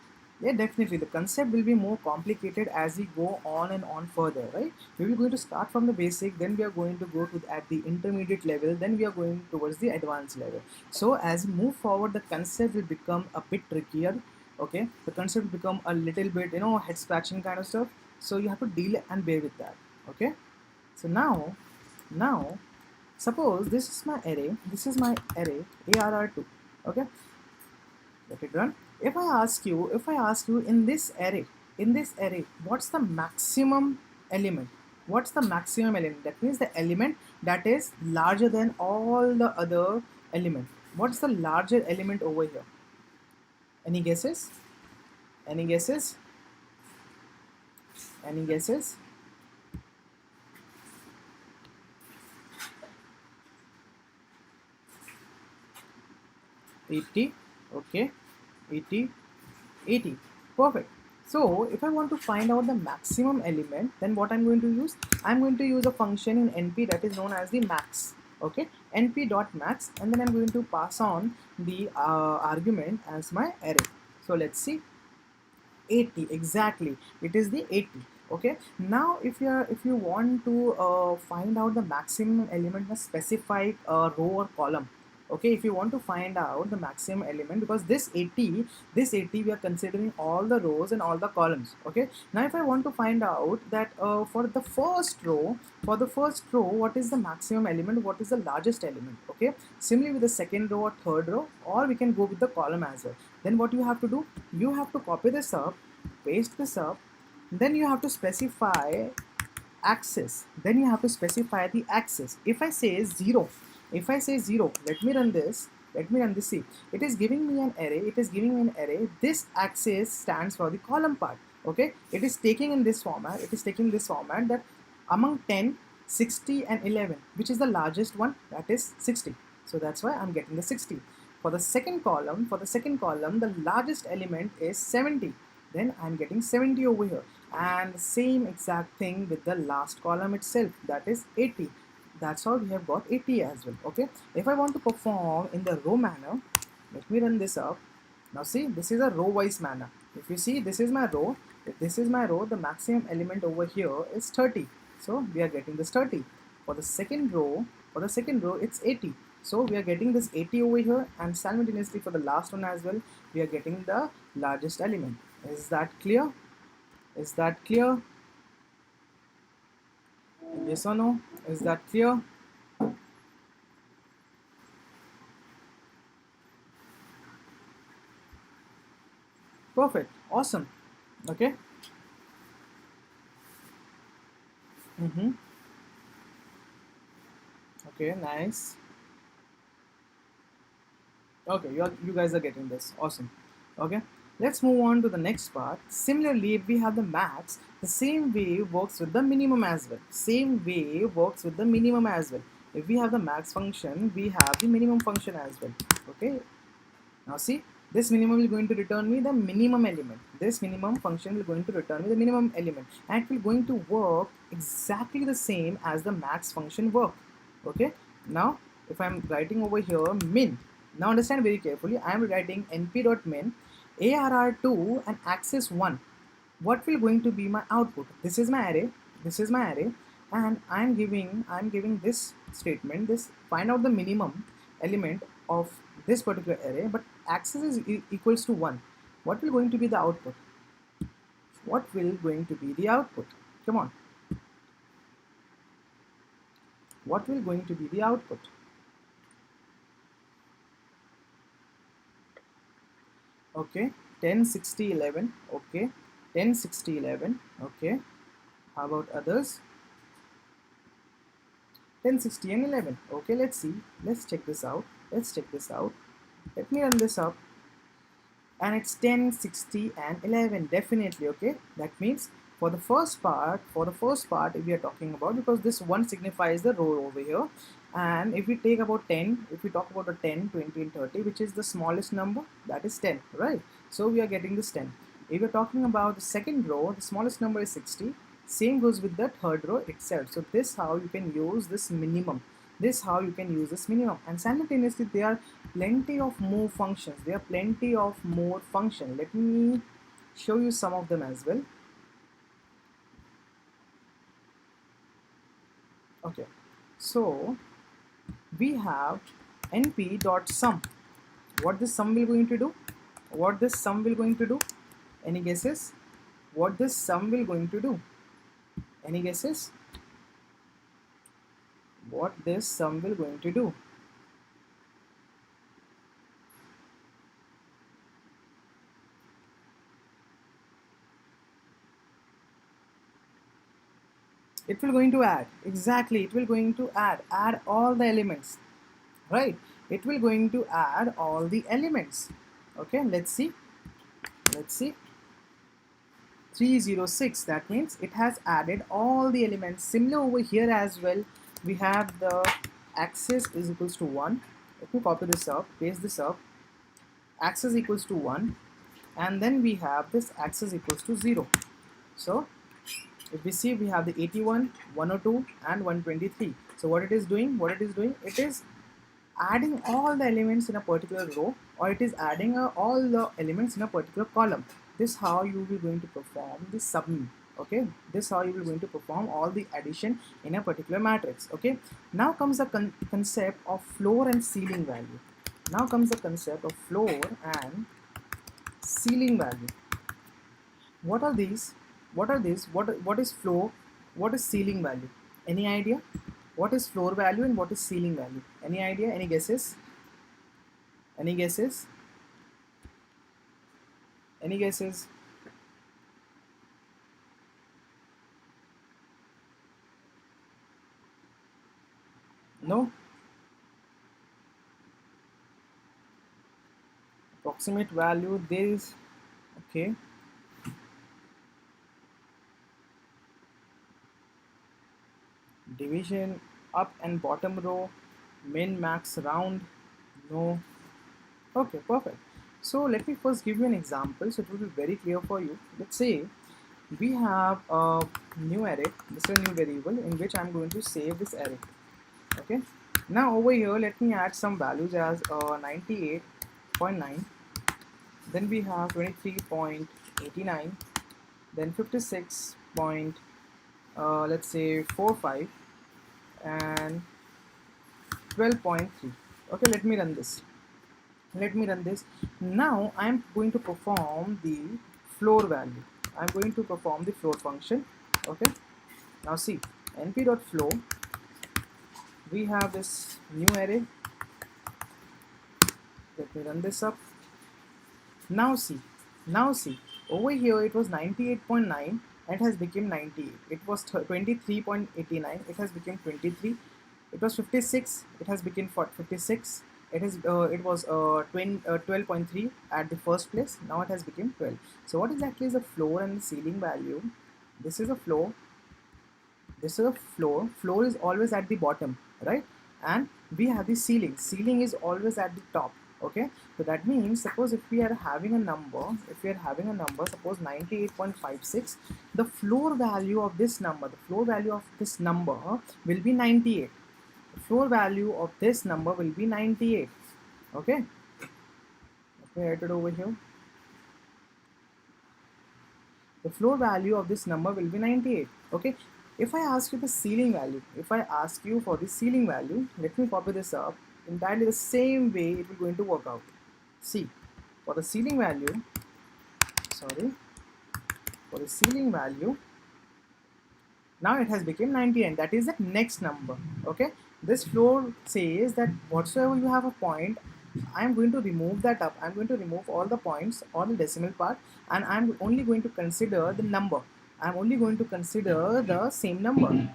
yeah, definitely the concept will be more complicated as we go on and on further, right? We will going to start from the basic, then we are going to go to at the intermediate level, then we are going towards the advanced level. So as we move forward, the concept will become a bit trickier. Okay, the concept will become a little bit, head scratching kind of stuff, so you have to deal and bear with that. Okay, so now suppose this is my array, arr2. Okay, let it run. If I ask you in this array, what's the maximum element? What's the maximum element? That means the element that is larger than all the other element. What's the larger element over here? Any guesses? Any guesses? Any guesses? 80. Okay, 80. 80. Perfect. So if I want to find out the maximum element, then what I'm going to use? I'm going to use a function in NP that is known as the max. Okay, np.max, and then I'm going to pass on the argument as my array. So let's see, 80 exactly. It is the 80. Okay. Now if you want to find out the maximum element in a specified row or column. Okay, if you want to find out the maximum element, because this 80 we are considering all the rows and all the columns. Okay, now if I want to find out that for the first row what is the maximum element, what is the largest element. Okay, similarly with the second row or third row, or we can go with the column as well. Then what you have to do, you have to copy this up, paste this up, then you have to specify axis, then you have to specify the axis. If I say 0, let me run this. See, it is giving me an array. This axis stands for the column part. Okay, it is taking in this format. That among 10, 60 and 11, which is the largest one? That is 60. So that's why I'm getting the 60. For the second column, the largest element is 70. Then I'm getting 70 over here. And same exact thing with the last column itself, that is 80. That's how we have got 80 as well. Okay, if I want to perform in the row manner, let me run this up. Now see, this is a row wise manner. If you see, this is my row. If this is my row, the maximum element over here is 30. So we are getting this 30. For the second row, it's 80. So we are getting this 80 over here, and simultaneously for the last one as well, we are getting the largest element. Is that clear? Is that clear? Yes or no? Is that clear? Perfect. Awesome. Okay. Okay, nice. Okay, you guys are getting this. Awesome. Okay, let's move on to the next part. Similarly, if we have the max, the same way works with the minimum as well. If we have the max function, we have the minimum function as well. Okay, now see, this minimum is going to return me the minimum element. This minimum function will going to return me the minimum element, and it will going to work exactly the same as the max function work. Okay, now if I'm writing over here min, now understand very carefully, I am writing np.min arr2 and axis 1. What will going to be my output? This is my array, and I'm giving this statement, this find out the minimum element of this particular array, but access is equals to 1, what will going to be the output? What will going to be the output? Come on. What will going to be the output? Okay, 10, 60, 11. Okay, 10, 60, 11. Okay, how about others? 10, 60 and 11. Okay, let's see. Let's check this out. Let's check this out. Let me run this up. And it's 10, 60 and 11, definitely. Okay, that means for the first part if we are talking about, because this one signifies the row over here, and if we take about 10, if we talk about the 10, 20 and 30, which is the smallest number, that is 10, right? So we are getting this 10. If you're talking about the second row, the smallest number is 60. Same goes with the third row itself. So this how you can use this minimum. This how you can use this minimum. And simultaneously there are plenty of more functions. There are plenty of more functions. Let me show you some of them as well. Okay, so we have np.sum. What this sum will going to do? What this sum will going to do? Any guesses? What this sum will going to do? Any guesses? What this sum will going to do? It will going to add. Exactly, it will going to add all the elements, right? It will going to add all the elements. Okay, let's see. 306, that means it has added all the elements. Similar over here as well, we have the axis is equals to 1. Let me copy this up, paste this up. Axis equals to 1, and then we have this axis equals to 0. So if we see, we have the 81, 102 and 123. So what it is doing, it is adding all the elements in a particular row, or it is adding all the elements in a particular column. This how you will going to perform the sum. Okay, this how you will going to perform all the addition in a particular matrix. Okay, now comes the concept of floor and ceiling value. Now comes the concept of floor and ceiling value. What are these? What is floor? What is ceiling value? Any idea? What is floor value and what is ceiling value? Any idea? Any guesses? Any guesses? Any guesses? No? Approximate value, there is, okay. Division, up and bottom row, min, max, round, no. Okay, perfect. So let me first give you an example so it will be very clear for you. Let's say we have a new array. This is a new variable in which I'm going to save this array. Okay. Now over here, let me add some values as 98.9. Then we have 23.89. Then 56. Let's say 45 and 12.3. Okay, let me run this. Now I'm going to perform the floor value. I'm going to perform the floor function. Okay, now see, np.floor, we have this new array. Let me run this up. Now see, over here it was 98.9 and it has become 98. It was 23.89, it has become 23. It was 56, it has become 56. It was 12.3 at the first place. Now it has become 12. So what exactly is the floor and the ceiling value? This is a floor. This is a floor. Floor is always at the bottom, right? And we have the ceiling. Ceiling is always at the top. Okay, so that means suppose if we are having a number, suppose 98.56, the floor value of this number, will be 98. The floor value of this number will be 98. Okay, let me write it over here. The floor value of this number will be 98. Okay, if I ask you the ceiling value, if I ask you for the ceiling value, let me copy this up. entirely the same way it will going to work out. See, for the ceiling value, sorry, for the ceiling value, now it has become 99. That is the next number. Okay, this floor says that whatsoever you have a point, I am going to remove that up. I'm going to remove all the points, all the decimal part, and I'm only going to consider the number. I'm only going to consider the same number.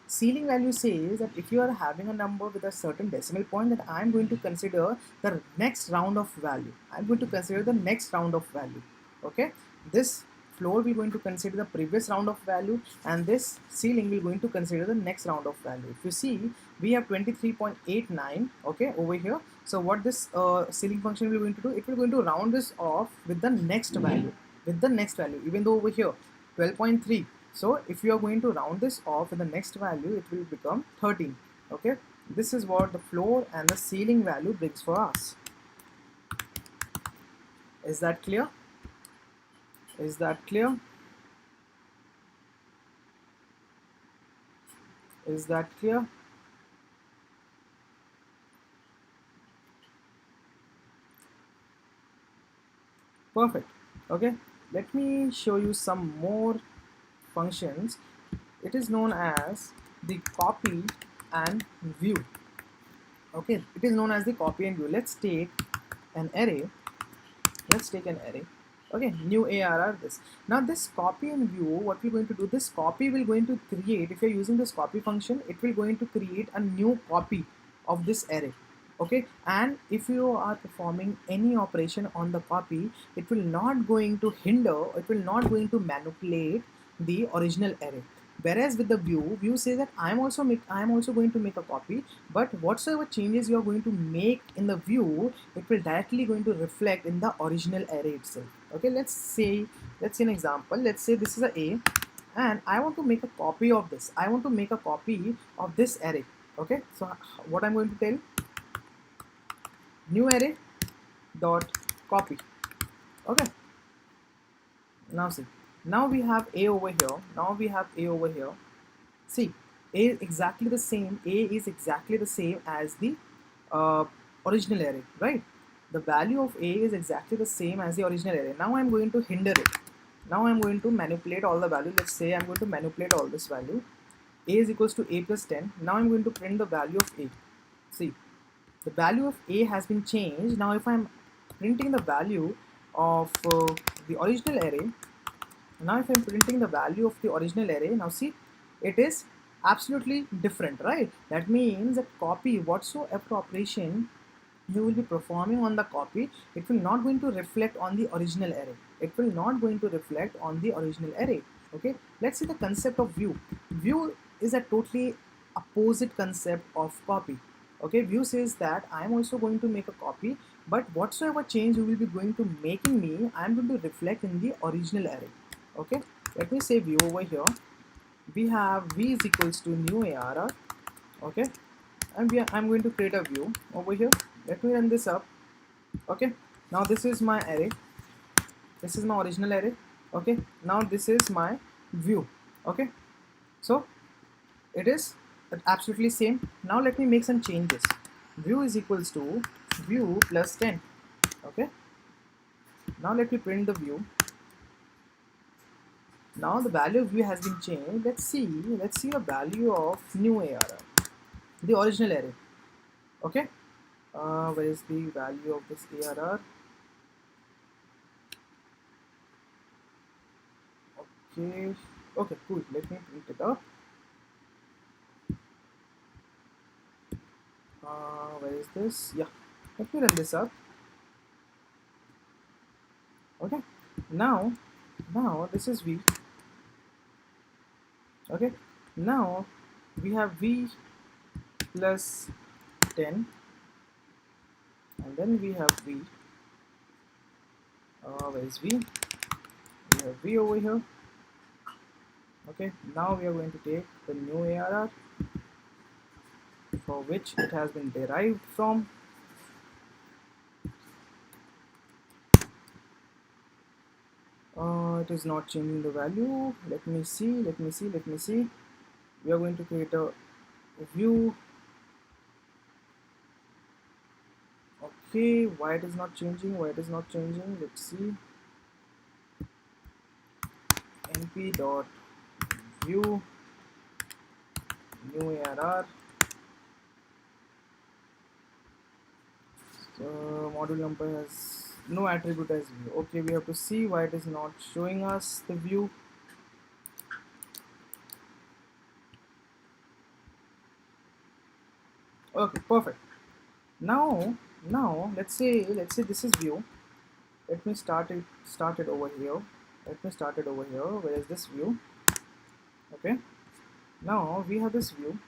Ceiling value says that if you are having a number with a certain decimal point, that I'm going to consider the next round of value. I'm going to consider the next round of value. Okay, this floor will going to consider the previous round of value, and this ceiling will going to consider the next round of value. If you see, we have 23.89, okay, over here. So what this ceiling function will going to do, it will going to round this off with the next value, even though over here 12.3. So if you are going to round this off with the next value, it will become 13. Okay, this is what the floor and the ceiling value brings for us. Is that clear? Is that clear? Is that clear? Perfect. Okay, let me show you some more functions. It is known as the copy and view. Okay, it is known as the copy and view. Let's take an array. Okay, new ARR this. Now this copy and view, what we're going to do, this copy will going to create, if you're using this copy function, it will going to create a new copy of this array. Okay, and if you are performing any operation on the copy, it will not going to hinder, it will not going to manipulate the original array. Whereas with the view says that I am also going to make a copy, but whatsoever changes you are going to make in the view, it will directly going to reflect in the original array itself. Okay, let's see an example. Let's say this is a and I want to make a copy of this. I want to make a copy of this array. Okay, so what I'm going to tell, new array dot copy. Okay, now see, now we have a over here. See, a is exactly the same. A is exactly the same as the original array, right? The value of a is exactly the same as the original array. Now I'm going to hinder it. Now I'm going to manipulate all the value. Let's say I'm going to manipulate all this value. A is equals to a plus 10. Now I'm going to print the value of a. See, the value of a has been changed. Now if I'm printing the value of the original array, now if I'm printing the value of the original array, now see, it is absolutely different, right? That means that copy, whatsoever operation you will be performing on the copy, it will not going to reflect on the original array. It will not going to reflect on the original array. Okay, let's see the concept of view. View is a totally opposite concept of copy. Okay, view says that I am also going to make a copy, but whatsoever change you will be going to making me, I am going to reflect in the original array. Okay, let me say view over here. We have v is equals to new ARR. Okay, and I'm going to create a view over here. Let me run this up. Okay, now this is my array. This is my original array. Okay, now this is my view. Okay, so it is absolutely same. Now let me make some changes. View is equals to view plus 10. Okay, now let me print the view. Now the value of view has been changed. Let's see the value of new ARR, the original array. Okay, where is the value of this ARR? Okay, cool. Let me print it up. Where is this? Yeah, let me run this up. Okay, now this is v. Okay, now we have v plus 10, and then we have v. Where is v? We have v over here. Okay, now we are going to take the new ARR, for which it has been derived from. It is not changing the value. Let me see. We are going to create a view. Okay, why it is not changing? Why it is not changing? Let's see. np dot view new ARR. So module number has no attribute as view. Okay, we have to see why it is not showing us the view. Okay, perfect. Now let's say this is view. Let me start it over here. Let me start it over here. Where is this view? Okay. Now we have this view.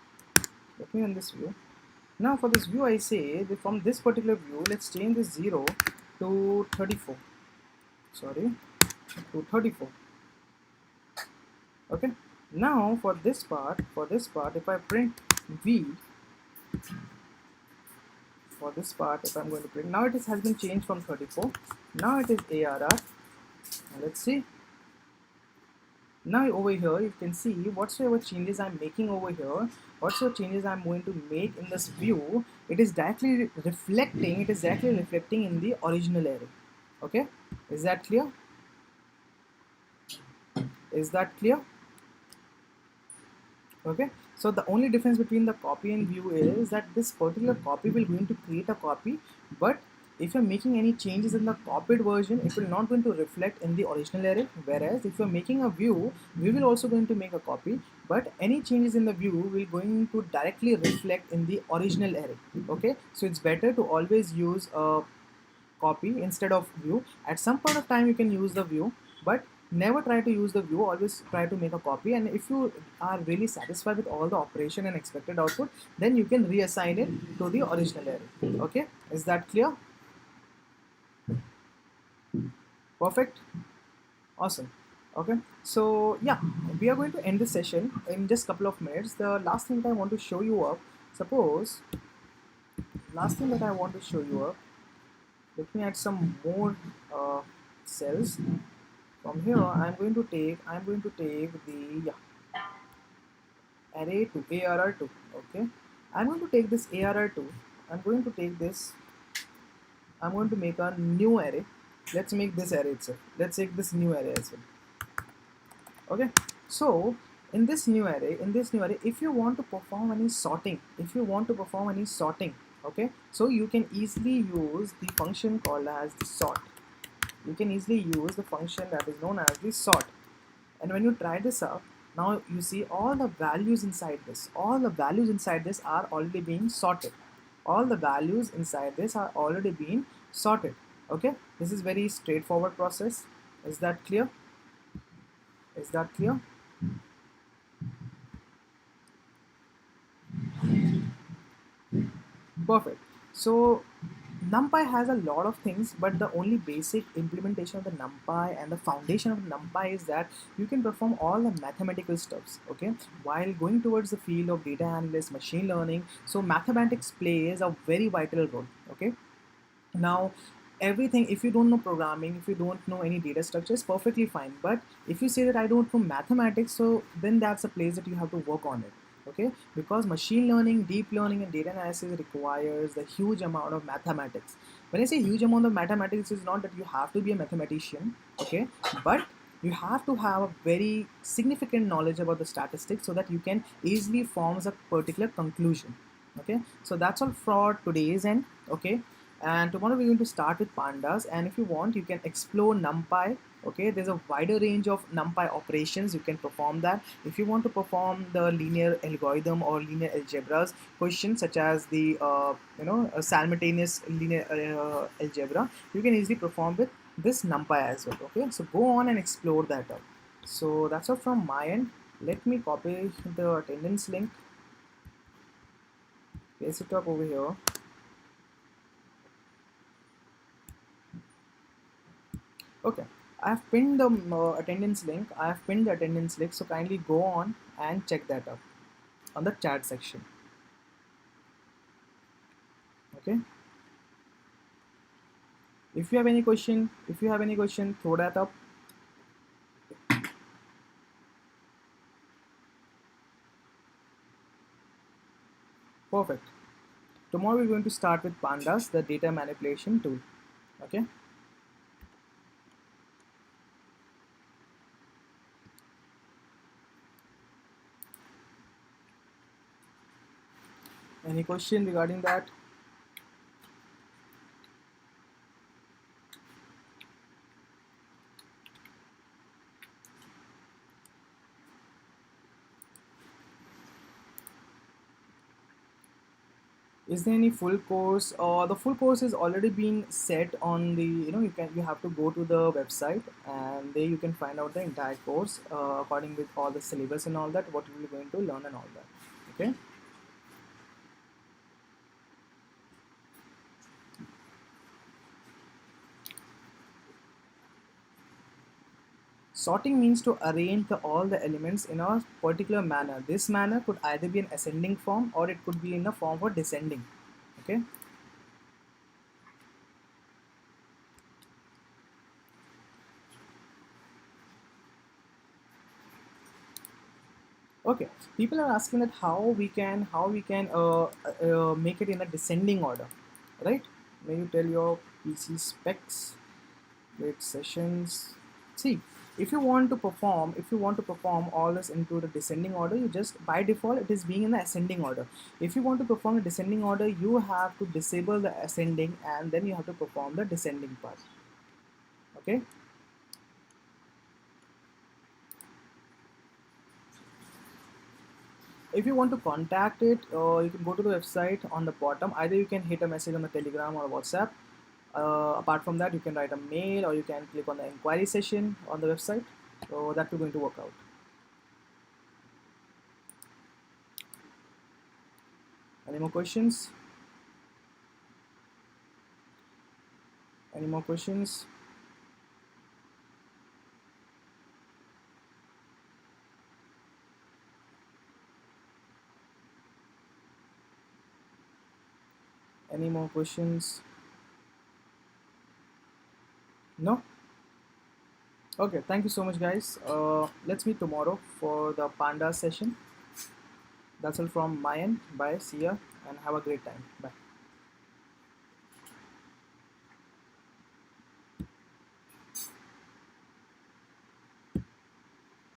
Let me run this view. Now for this view, I say that from this particular view, let's change this 0 to 34. Sorry, to 34. Okay. Now for this part, if I print v, for this part, if I'm going to print, now it has been changed from 34. Now it is ARR. Now let's see. Now over here, you can see whatsoever changes I'm making over here, whatsoever changes I'm going to make in this view, it is directly reflecting in the original array. Okay, is that clear? Is that clear? Okay, so the only difference between the copy and view is that this particular copy will going to create a copy, but if you're making any changes in the copied version, it will not going to reflect in the original array. Whereas if you're making a view, we will also going to make a copy, but any changes in the view will going to directly reflect in the original array. Okay, so it's better to always use a copy instead of view. At some point of time you can use the view, but never try to use the view, always try to make a copy. And if you are really satisfied with all the operation and expected output, then you can reassign it to the original array. Okay, is that clear? Perfect. Awesome. Okay, so yeah, we are going to end this session in just couple of minutes. The last thing that I want to show you up, suppose last thing that I want to show you up, let me add some more cells. From here, I'm going to take the array to ARR2. Okay, I'm going to take this ARR2. I'm going to take this. I'm going to make a new array. Let's make this array itself. Let's take this new array as well. Okay, so in this new array, if you want to perform any sorting, okay, so you can easily use the function called as the sort. You can easily use the function that is known as the sort. And when you try this out, now you see all the values inside this. All the values inside this are already being sorted. All the values inside this are already being sorted. Okay, this is very straightforward process. Is that clear? Is that clear? Perfect. So NumPy has a lot of things, but the only basic implementation of the NumPy and the foundation of NumPy is that you can perform all the mathematical stuffs, okay, while going towards the field of data analysis, machine learning. So mathematics plays a very vital role, okay. Now everything, if you don't know programming, if you don't know any data structures, perfectly fine. But if you say that I don't know mathematics, so then that's a place that you have to work on it. Okay, because machine learning, deep learning and data analysis requires a huge amount of mathematics. When I say huge amount of mathematics, it's not that you have to be a mathematician, okay, but you have to have a very significant knowledge about the statistics so that you can easily form a particular conclusion. Okay, so that's all for today's end. Okay, and tomorrow we're going to start with pandas, and if you want you can explore NumPy. Okay, there's a wider range of NumPy operations, you can perform that. If you want to perform the linear algorithm or linear algebras questions such as the a simultaneous linear algebra, you can easily perform with this NumPy as well. Okay, so go on and explore that out. So that's all from my end. Let me copy the attendance link, paste it up over here. Okay, I have pinned the attendance link. I have pinned the attendance link, so kindly go on and check that out on the chat section. Okay. If you have any question, throw that up. Perfect. tomorrow we're going to start with pandas, the data manipulation tool. Okay. Any question regarding that? Is there any full course, or the full course is already been set on the, you have to go to the website, and there you can find out the entire course according with all the syllabus and all that, what you're going to learn and all that. Okay. Sorting means to arrange all the elements in a particular manner. This manner could either be an ascending form or it could be in a form for descending. Okay. Okay. People are asking that how we can make it in a descending order, right? May you tell your PC specs, wait sessions. See, if you want to perform all this into the descending order, you just by default it is being in the ascending order. If you want to perform a descending order, you have to disable the ascending and then you have to perform the descending part. Okay. If you want to contact it, you can go to the website on the bottom. Either you can hit a message on the Telegram or WhatsApp. Apart from that, you can write a mail or you can click on the inquiry session on the website. So that we're going to work out. Any more questions? Any more questions? Any more questions? No? Okay, thank you so much, guys. Let's meet tomorrow for the panda session. That's all from my end. Bye, see ya, and have a great time. Bye.